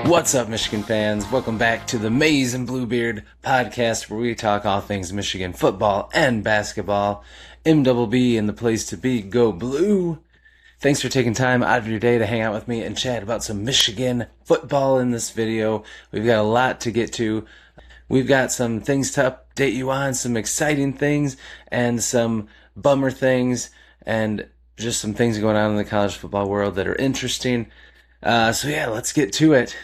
What's up, Michigan fans? Welcome back to the Maize and Bluebeard podcast, where we talk all things Michigan football and basketball. MBB and the place to be. Go Blue! Thanks for taking time out of your day to hang out with me and chat about some Michigan football in this video. We've got a lot to get to. We've got some things to update you on, some exciting things and some bummer things, and just some things going on in the college football world that are interesting. So yeah, let's get to it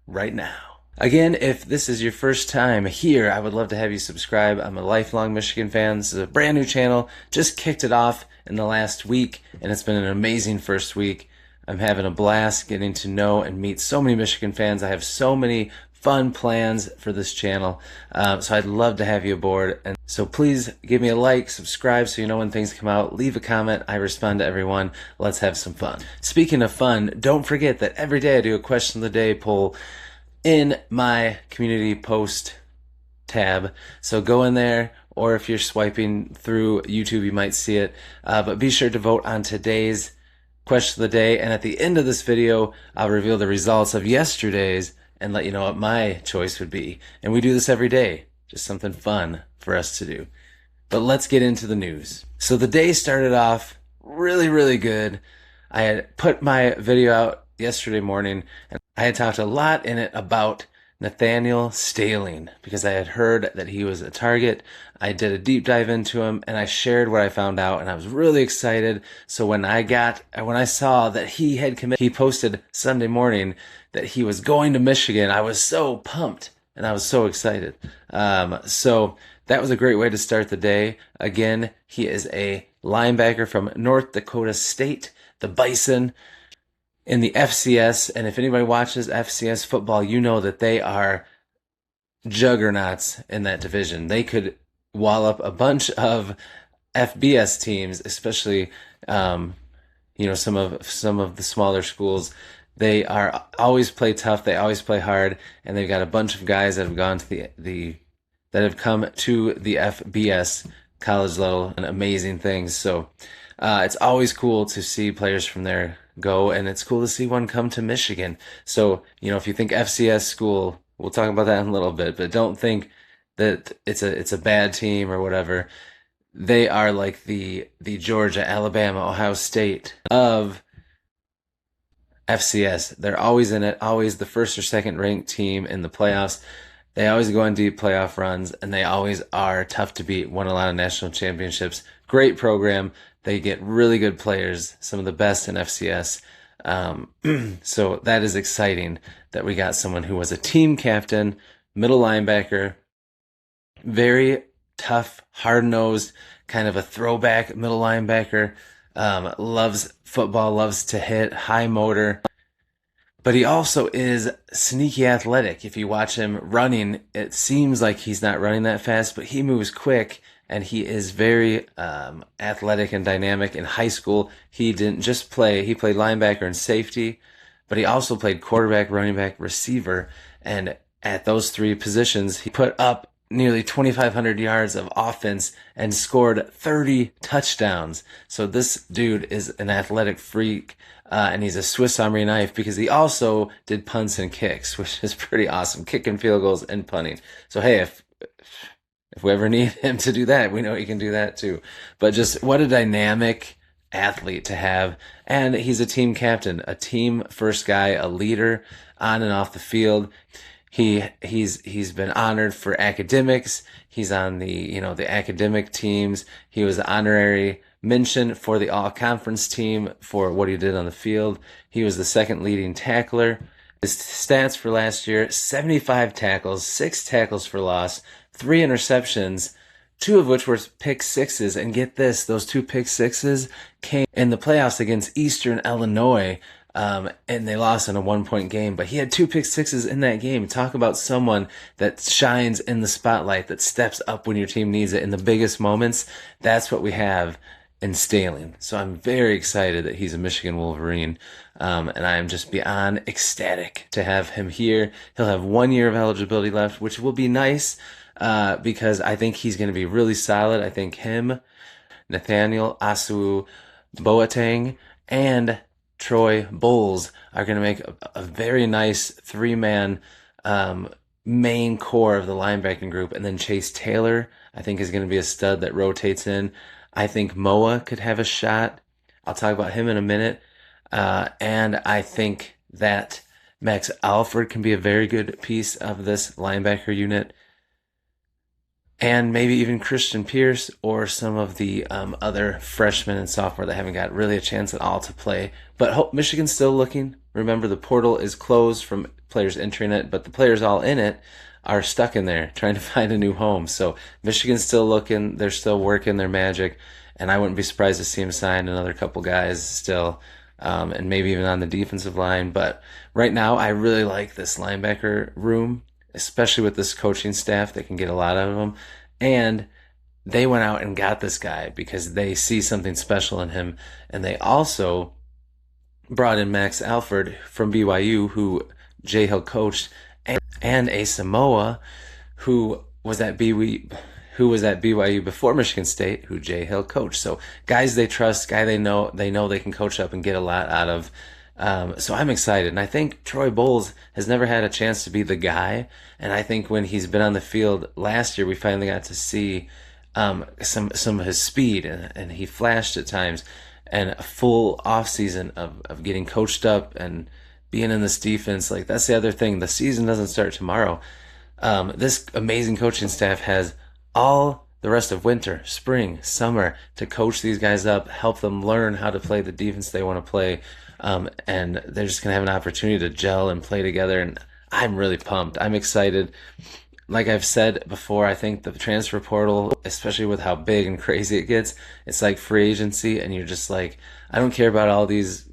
right now. Again, if this is your first time here, I would love to have you subscribe. I'm a lifelong Michigan fan. This is a brand new channel. Just kicked it off in the last week, and it's been an amazing first week. I'm having a blast getting to know and meet so many Michigan fans. I have so many fun plans for this channel, so I'd love to have you aboard. And so please give me a like, subscribe so you know when things come out, leave a comment. I respond to everyone. Let's have some fun. Speaking of fun, don't forget that every day I do a question of the day poll in my community post tab, so go in there, or if you're swiping through YouTube you might see it, but be sure to vote on today's question of the day, and at the end of this video I'll reveal the results of yesterday's and let you know what my choice would be. And we do this every day, just something fun for us to do. But let's get into the news. So the day started off really good. I had put my video out yesterday morning, and I had talked a lot in it about Nathaniel Staehling because I had heard that he was a target. I did a deep dive into him, and I shared what I found out, and I was really excited. So when I saw that he had committed, he posted Sunday morning that he was going to Michigan, I was so pumped and I was so excited. So that was a great way to start the day. Again, he is a linebacker from North Dakota State, the Bison, in the FCS. And if anybody watches FCS football, you know that they are juggernauts in that division. They could wallop a bunch of FBS teams, especially some of the smaller schools. They are always play tough. They always play hard, and they've got a bunch of guys that have gone to that have come to the FBS college level and amazing things. So it's always cool to see players from there go, and it's cool to see one come to Michigan. So if you think FCS school, we'll talk about that in a little bit, but don't think that it's a bad team or whatever. They are like the Georgia, Alabama, Ohio State of FCS. They're always in it, always the first or second ranked team in the playoffs. They always go on deep playoff runs, and they always are tough to beat, won a lot of national championships. Great program. They get really good players, some of the best in FCS. So that is exciting that we got someone who was a team captain, middle linebacker, very tough, hard-nosed, kind of a throwback middle linebacker. Loves football, loves to hit, high motor. But he also is sneaky athletic. If you watch him running, it seems like he's not running that fast, but he moves quick, and he is very athletic and dynamic. In high school, he didn't just play, he played linebacker and safety, but he also played quarterback, running back, receiver, and at those three positions, he put up nearly 2,500 yards of offense and scored 30 touchdowns. So this dude is an athletic freak, and he's a Swiss Army knife because he also did punts and kicks, which is pretty awesome, kicking field goals and punting. So hey, if we ever need him to do that, we know he can do that too. But just what a dynamic athlete to have. And he's a team captain, a team first guy, a leader on and off the field. He's been honored for academics. He's on the academic teams. He was an honorary mention for the all-conference team for what he did on the field. He was the second leading tackler. His stats for last year: 75 tackles, 6 tackles for loss, 3 interceptions, 2 of which were pick sixes. And get this, those 2 pick sixes came in the playoffs against Eastern Illinois. And they lost in a 1-point game, but he had 2 pick sixes in that game. Talk about someone that shines in the spotlight, that steps up when your team needs it in the biggest moments. That's what we have in Staehling. So I'm very excited that he's a Michigan Wolverine. And I am just beyond ecstatic to have him here. He'll have 1 year of eligibility left, which will be nice, because I think he's going to be really solid. I think him, Nathaniel Boateng, and Troy Bowles are going to make a very nice three-man main core of the linebacking group. And then Chase Taylor, I think, is going to be a stud that rotates in. I think Moa could have a shot. I'll talk about him in a minute. And I think that Max Alford can be a very good piece of this linebacker unit. And maybe even Christian Pierce or some of the other freshmen and sophomore that haven't got really a chance at all to play. But Michigan's still looking. Remember, the portal is closed from players entering it, but the players all in it are stuck in there trying to find a new home. So Michigan's still looking. They're still working their magic. And I wouldn't be surprised to see him sign another couple guys still, and maybe even on the defensive line. But right now, I really like this linebacker room, especially with this coaching staff. They can get a lot out of him. And they went out and got this guy because they see something special in him. And they also brought in Max Alford from BYU, who Jay Hill coached, and a Samoa who was at BYU before Michigan State, who Jay Hill coached. So guys they trust, guy they know they can coach up and get a lot out of. So I'm excited. And I think Troy Bowles has never had a chance to be the guy. And I think when he's been on the field last year, we finally got to see some of his speed, and he flashed at times. And a full off season of getting coached up and being in this defense. Like, that's the other thing. The season doesn't start tomorrow. This amazing coaching staff has all the rest of winter, spring, summer to coach these guys up, help them learn how to play the defense they want to play. And they're just going to have an opportunity to gel and play together. And I'm really pumped. I'm excited. Like I've said before, I think the transfer portal, especially with how big and crazy it gets, it's like free agency. And you're just like, I don't care about all these,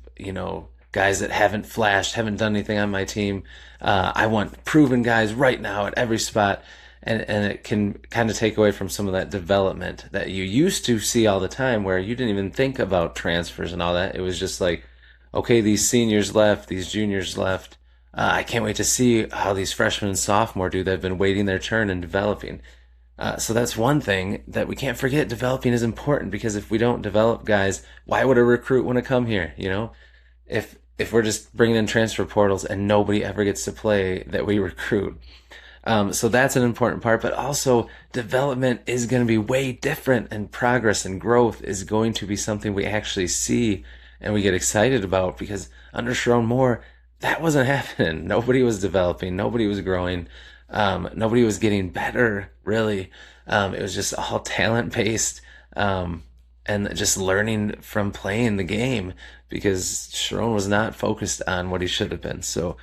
guys that haven't flashed, haven't done anything on my team. I want proven guys right now at every spot. And it can kind of take away from some of that development that you used to see all the time, where you didn't even think about transfers and all that. It was just like, okay, these seniors left, these juniors left. I can't wait to see how these freshmen and sophomore do. They've been waiting their turn and developing. So that's one thing that we can't forget. Developing is important, because if we don't develop guys, why would a recruit want to come here? If we're just bringing in transfer portals and nobody ever gets to play that we recruit. So that's an important part, but also development is going to be way different, and progress and growth is going to be something we actually see and we get excited about, because under Sharon Moore, that wasn't happening. Nobody was developing. Nobody was growing. Nobody was getting better, really. It was just all talent based, and just learning from playing the game, because Sharon was not focused on what he should have been. So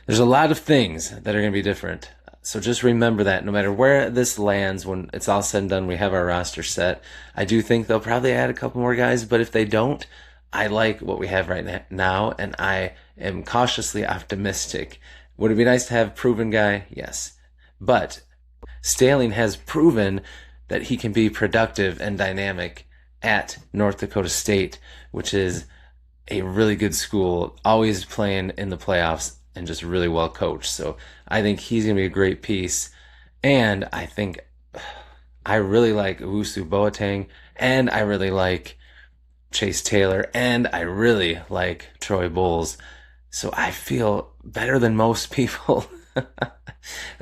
there's a lot of things that are going to be different. So just remember that no matter where this lands, when it's all said and done, we have our roster set. I do think they'll probably add a couple more guys, but if they don't, I like what we have right now, and I am cautiously optimistic. Would it be nice to have a proven guy? Yes. But Staehling has proven that he can be productive and dynamic at North Dakota State, which is a really good school, always playing in the playoffs and just really well coached. So I think he's going to be a great piece. And I think I really like Owusu Boateng, and I really like Chase Taylor, and I really like Troy Bowles. So I feel better than most people.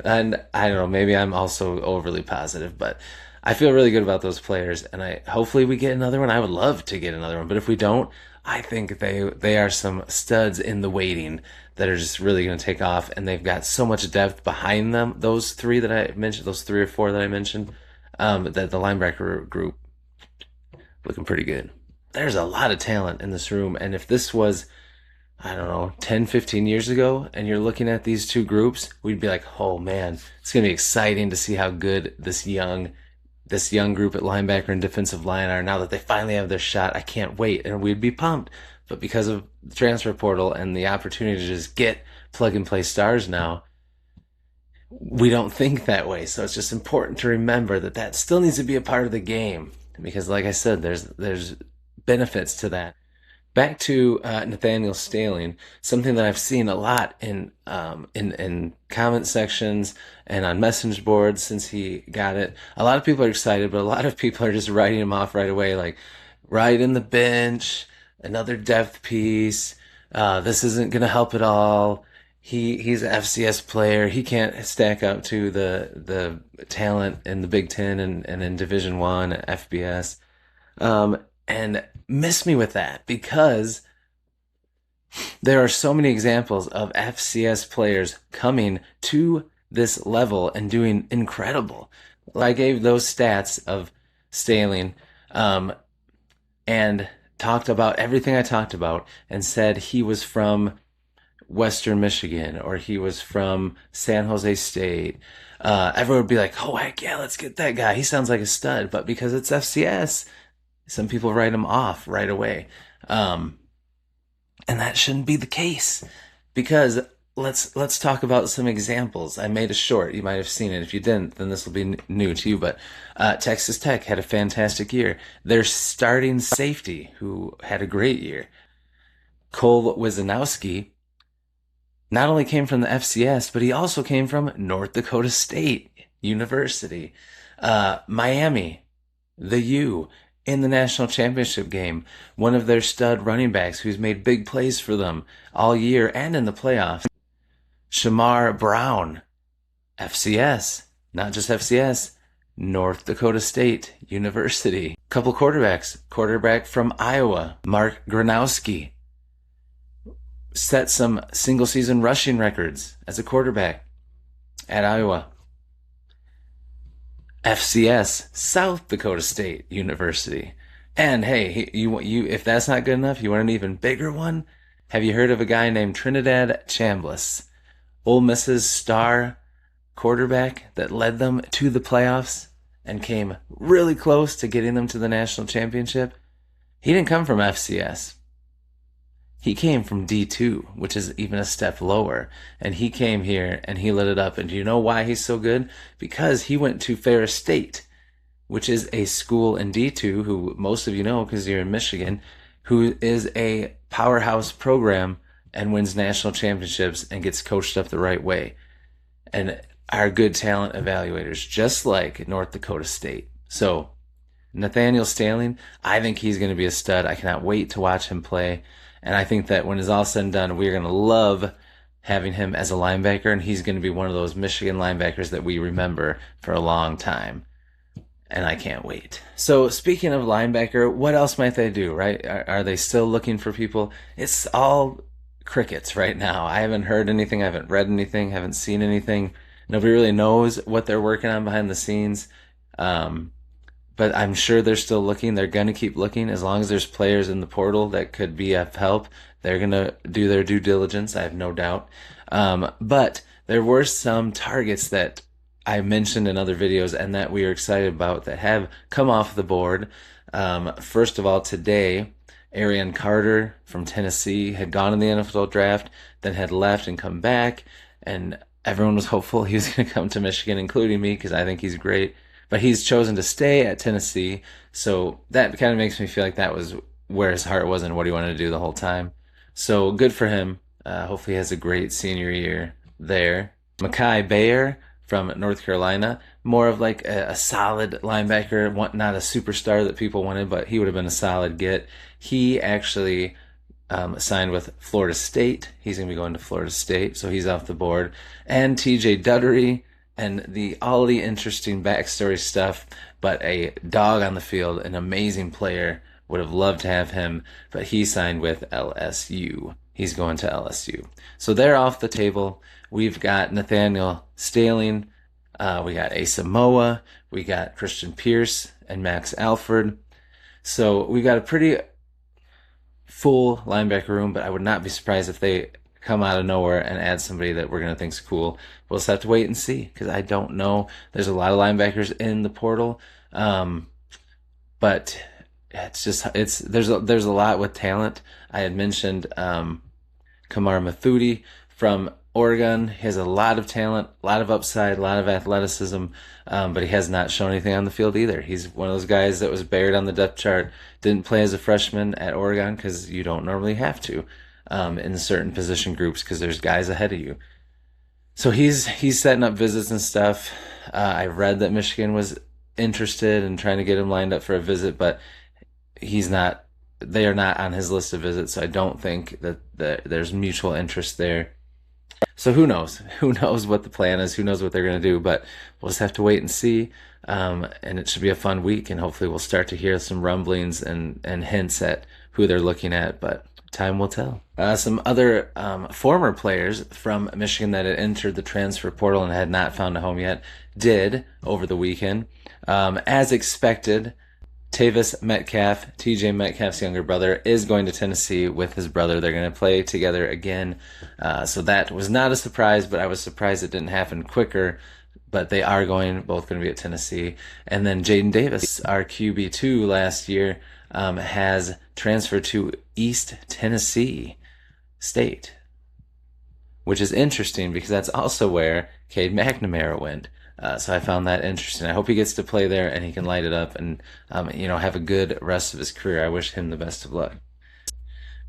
And I don't know, maybe I'm also overly positive, but I feel really good about those players, and hopefully we get another one. I would love to get another one, but if we don't, I think they are some studs in the waiting that are just really going to take off, and they've got so much depth behind them. Those three that I mentioned, those 3 or 4 that I mentioned, that the linebacker group looking pretty good. There's a lot of talent in this room, and if this was, I don't know, 10, 15 years ago, and you're looking at these two groups, we'd be like, oh man, it's going to be exciting to see how good this young group at linebacker and defensive line are now that they finally have their shot. I can't wait, and we'd be pumped. But because of the transfer portal and the opportunity to just get plug-and-play stars now, we don't think that way. So it's just important to remember that still needs to be a part of the game, because like I said, there's benefits to that. Back to Nathaniel Staehling, something that I've seen a lot in comment sections and on message boards since he got it. A lot of people are excited, but a lot of people are just writing him off right away, like right in the bench, another depth piece. This isn't going to help at all. He's an FCS player. He can't stack up to the talent in the Big Ten and in Division One, FBS. And miss me with that because there are so many examples of FCS players coming to this level and doing incredible. I gave those stats of Staehling, and talked about everything I talked about and said he was from Western Michigan or he was from San Jose State. Everyone would be like, oh, heck yeah, let's get that guy. He sounds like a stud. But because it's FCS, some people write him off right away. And that shouldn't be the case because let's talk about some examples. I made a short. You might have seen it. If you didn't, then this will be new to you. But Texas Tech had a fantastic year. Their starting safety, who had a great year, Cole Wisnowski, not only came from the FCS, but he also came from North Dakota State University. Miami, the U, in the national championship game, one of their stud running backs who's made big plays for them all year and in the playoffs. Shamari Brown, FCS, not just FCS, North Dakota State University. Couple quarterbacks, quarterback from Iowa, Mark Gronowski, set some single season rushing records as a quarterback at Iowa. FCS, South Dakota State University. And hey, you if that's not good enough, you want an even bigger one? Have you heard of a guy named Trinidad Chambliss, Ole Miss's star quarterback that led them to the playoffs and came really close to getting them to the national championship? He didn't come from FCS. He came from D2, which is even a step lower. And he came here and he lit it up. And do you know why he's so good? Because he went to Ferris State, which is a school in D2, who most of you know because you're in Michigan, who is a powerhouse program and wins national championships and gets coached up the right way. And are good talent evaluators, just like North Dakota State. So Nathaniel Staehling, I think he's going to be a stud. I cannot wait to watch him play. And I think that when it's all said and done, we're going to love having him as a linebacker, and he's going to be one of those Michigan linebackers that we remember for a long time. And I can't wait. So speaking of linebacker, what else might they do, right? Are they still looking for people? It's all crickets right now. I haven't heard anything. I haven't read anything. Haven't seen anything. Nobody really knows what they're working on behind the scenes. But I'm sure they're still looking. They're going to keep looking. As long as there's players in the portal that could be of help, they're going to do their due diligence. I have no doubt. But there were some targets that I mentioned in other videos and that we are excited about that have come off the board. First of all, today, Arion Carter from Tennessee had gone in the NFL draft, then had left and come back. And everyone was hopeful he was going to come to Michigan, including me, because I think he's great. But he's chosen to stay at Tennessee, so that kind of makes me feel like that was where his heart was and what he wanted to do the whole time. So good for him. Hopefully he has a great senior year there. Makai Gbayer from North Carolina, more of like a solid linebacker, not a superstar that people wanted, but he would have been a solid get. He actually signed with Florida State. He's going to be going to Florida State, so he's off the board. And TJ Duttery, and all the interesting backstory stuff, but a dog on the field, an amazing player. Would have loved to have him, but he signed with LSU. He's going to LSU. So they're off the table. We've got Nathaniel Staehling, we got Asamoah, we got Christian Pierce and Max Alford. So we've got a pretty full linebacker room, but I would not be surprised if they come out of nowhere and add somebody that we're going to think is cool. We'll just have to wait and see, because I don't know. There's a lot of linebackers in the portal, but there's a lot with talent. I had mentioned Kamar Mathudi from Oregon. He has a lot of talent, a lot of upside, a lot of athleticism, but he has not shown anything on the field either. He's one of those guys that was buried on the depth chart, didn't play as a freshman at Oregon because you don't normally have to. In certain position groups because there's guys ahead of you. So he's setting up visits and stuff. I read that Michigan was interested in trying to get him lined up for a visit, but he's not they are not on his list of visits, so I don't think that there's mutual interest there. So who knows? Who knows what the plan is? Who knows what they're going to do? But we'll just have to wait and see. And it should be a fun week, and hopefully we'll start to hear some rumblings and hints at who they're looking at. But time will tell. Some other former players from Michigan that had entered the transfer portal and had not found a home yet did over the weekend. As expected, Tavis Metcalf, TJ Metcalf's younger brother, is going to Tennessee with his brother. They're going to play together again. So that was not a surprise, but I was surprised it didn't happen quicker. But they are both going to be at Tennessee. And then Jadyn Davis, our QB2 last year, has transferred to East Tennessee State, which is interesting because that's also where Cade McNamara went. So I found that interesting. I hope he gets to play there and he can light it up and, have a good rest of his career. I wish him the best of luck.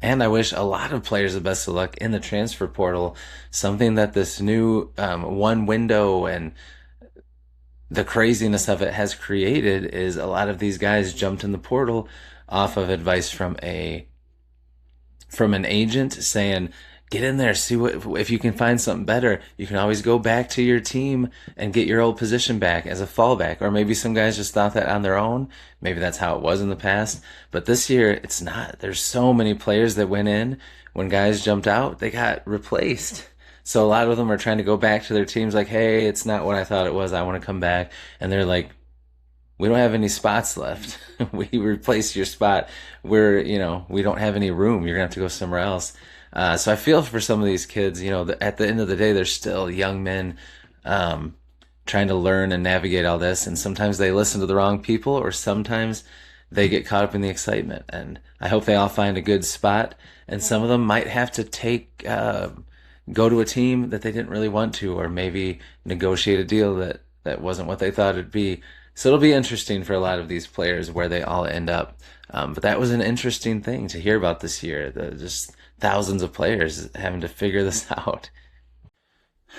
And I wish a lot of players the best of luck in the transfer portal. Something that this new one window and the craziness of it has created is a lot of these guys jumped in the portal off of advice from an agent saying, get in there, see if you can find something better. You can always go back to your team and get your old position back as a fallback. Or maybe some guys just thought that on their own. Maybe that's how it was in the past. But this year, it's not. There's so many players that went in. When guys jumped out, they got replaced. So a lot of them are trying to go back to their teams like, hey, it's not what I thought it was. I want to come back. And they're like, we don't have any spots left. We replaced your spot. We don't have any room. You're going to have to go somewhere else. So I feel for some of these kids, at the end of the day, they're still young men trying to learn and navigate all this. And sometimes they listen to the wrong people, or sometimes they get caught up in the excitement. And I hope they all find a good spot. And some of them might have to go to a team that they didn't really want to, or maybe negotiate a deal that wasn't what they thought it'd be. So it'll be interesting for a lot of these players where they all end up. But that was an interesting thing to hear about this year. Just thousands of players having to figure this out.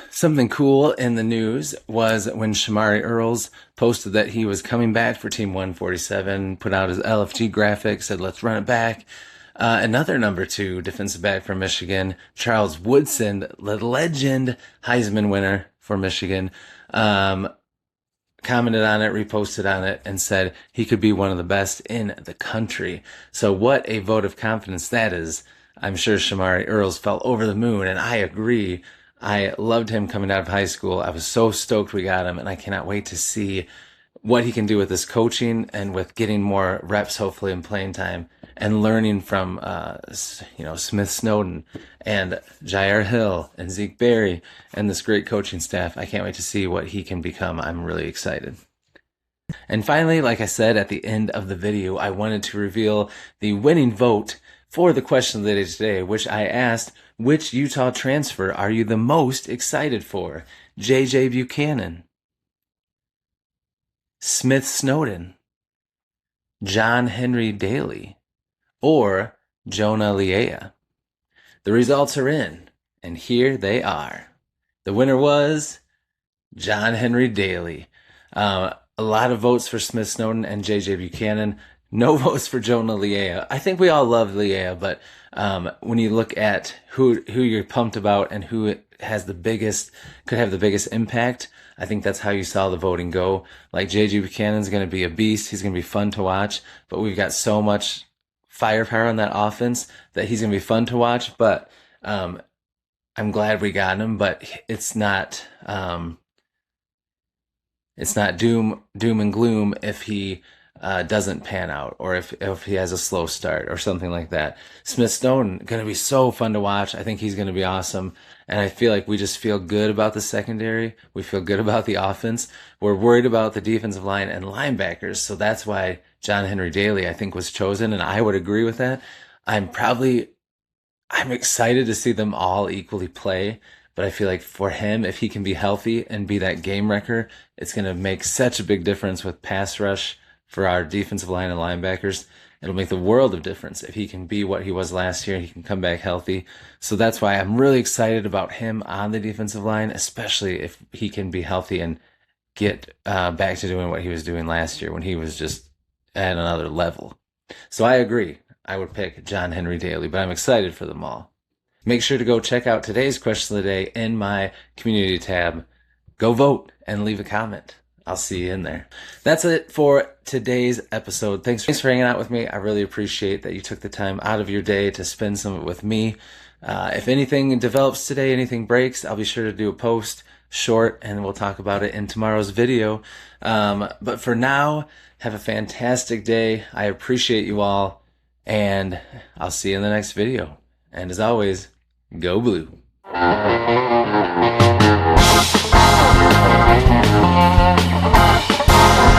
Something cool in the news was when Shamari Earls posted that he was coming back for Team 147, put out his LFG graphic, said, let's run it back. Another number 2 defensive back from Michigan, Charles Woodson, the legend Heisman winner for Michigan, commented on it, reposted on it, and said he could be one of the best in the country. So what a vote of confidence that is. I'm sure Shamari Earls felt over the moon, and I agree. I loved him coming out of high school. I was so stoked we got him, and I cannot wait to see what he can do with his coaching and with getting more reps, hopefully, in playing time, and learning from, Smith Snowden and Jair Hill and Zeke Berry and this great coaching staff. I can't wait to see what he can become. I'm really excited. And finally, like I said at the end of the video, I wanted to reveal the winning vote for the question of the day today, which I asked, which Utah transfer are you the most excited for? J.J. Buchanan, Smith Snowden, John Henry Daly, or Jonah Leah? The results are in, and here they are. The winner was John Henry Daly. A lot of votes for Smith Snowden and J.J. Buchanan. No votes for Jonah Leah. I think we all love Leah, but when you look at who you're pumped about and who could have the biggest impact, I think that's how you saw the voting go. Like J.J. Buchanan's going to be a beast. He's going to be fun to watch, but we've got so much firepower on that offense that he's going to be fun to watch. But I'm glad we got him, but it's not doom and gloom if he doesn't pan out, or if he has a slow start or something like that. Smith Snowden, going to be so fun to watch. I think he's going to be awesome. And I feel like we just feel good about the secondary. We feel good about the offense. We're worried about the defensive line and linebackers. So that's why John Henry Daly, I think, was chosen. And I would agree with that. I'm excited to see them all equally play. But I feel like for him, if he can be healthy and be that game wrecker, it's going to make such a big difference with pass rush for our defensive line and linebackers. It'll make the world of difference if he can be what he was last year and he can come back healthy. So that's why I'm really excited about him on the defensive line, especially if he can be healthy and get back to doing what he was doing last year when he was just at another level. So I agree. I would pick John Henry Daly, but I'm excited for them all. Make sure to go check out today's question of the day in my community tab. Go vote and leave a comment. I'll see you in there. That's it for today's episode. Thanks for hanging out with me. I really appreciate that you took the time out of your day to spend some of it with me. If anything develops today, anything breaks, I'll be sure to do a post short and we'll talk about it in tomorrow's video. But for now, have a fantastic day. I appreciate you all and I'll see you in the next video. And as always, go blue. Thank you.